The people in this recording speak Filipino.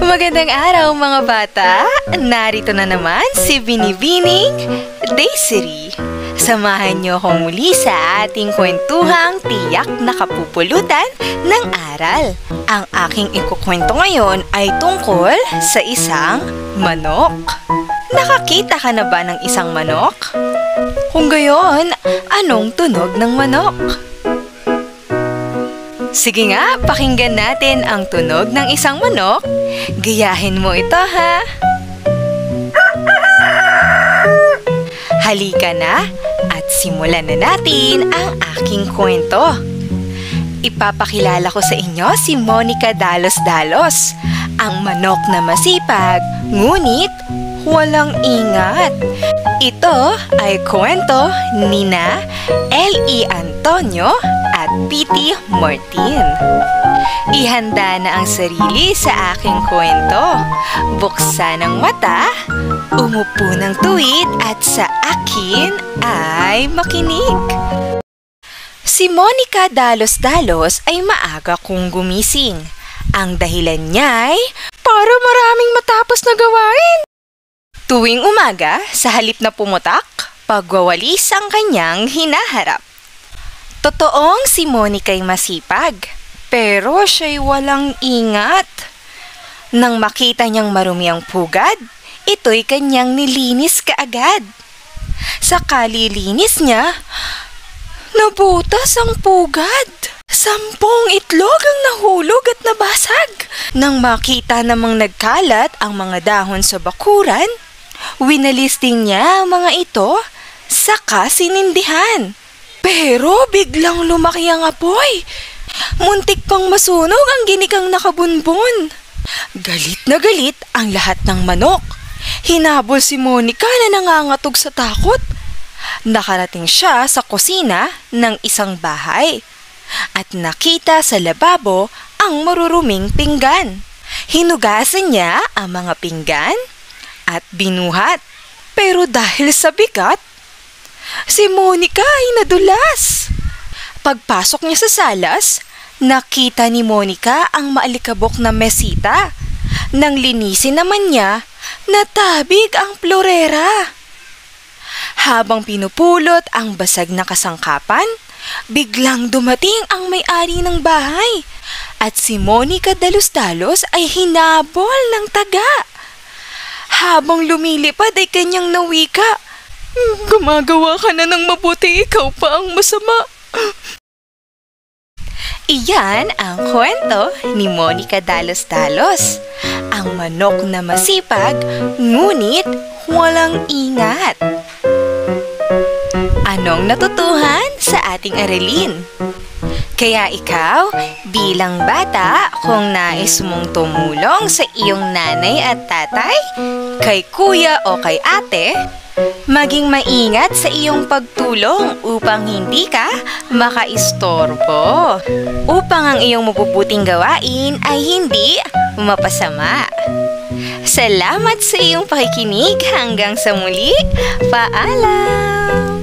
Magandang araw mga bata! Narito na naman si Binibining Daisy. Samahan niyo akong muli sa ating kwentuhang tiyak na kapupulutan ng aral. Ang aking ikukwento ngayon ay tungkol sa isang manok. Nakakita ka na ba ng isang manok? Kung gayon, anong tunog ng manok? Sige nga, pakinggan natin ang tunog ng isang manok. Gayahin mo ito, ha? Halika na at simulan na natin ang aking kwento. Ipapakilala ko sa inyo si Monica Dalos-Dalos, ang manok na masipag, ngunit walang ingat. Ito ay kwento ni L.E. Antonio at P.T. Martin. Ihanda na ang sarili sa aking kwento. Buksan ang mata, umupo ng tuwid at sa akin ay makinig. Si Monica Dalos-Dalos ay maaga kong gumising. Ang dahilan niya ay para maraming matapos na gawain. Tuwing umaga, sa halip na pumutak, pagwawalis ang kanyang hinaharap. Totoong si Monica ay masipag, pero siya'y walang ingat. Nang makita niyang marumi ang pugad, ito'y kanyang nilinis kaagad. Sa kalilinis niya, nabutas ang pugad. 10 itlog ang nahulog at nabasag. Nang makita namang nagkalat ang mga dahon sa bakuran, winalis din niya ang mga ito, saka sinindihan. Pero biglang lumaki ang apoy. Muntik pang masunog ang ginikang nakabunbon. Galit na galit ang lahat ng manok. Hinabol si Monica na nangangatog sa takot. Nakarating siya sa kusina ng isang bahay at nakita sa lababo ang maruruming pinggan. Hinugasan niya ang mga pinggan at binuhat. Pero dahil sa bigat, si Monica ay nadulas. Pagpasok niya sa salas, nakita ni Monica ang maalikabok na mesita. Nang linisin naman niya, natabig ang florera. Habang pinupulot ang basag na kasangkapan, biglang dumating ang may-ari ng bahay at si Monica Dalos-Dalos ay hinabol ng taga. Habang lumilipad ay kanyang nawika, "Gumagawa ka na ng mabuti, ikaw pa ang masama." Iyan ang kwento ni Monica Dalos-Dalos, ang manok na masipag, ngunit walang ingat. Anong natutuhan sa ating aralin? Kaya ikaw, bilang bata, kung nais mong tumulong sa iyong nanay at tatay, kay kuya o kay ate, maging maingat sa iyong pagtulong upang hindi ka makaistorbo. Upang ang iyong mabubuting gawain ay hindi mapasama. Salamat sa iyong pakikinig. Hanggang sa muli. Paalam!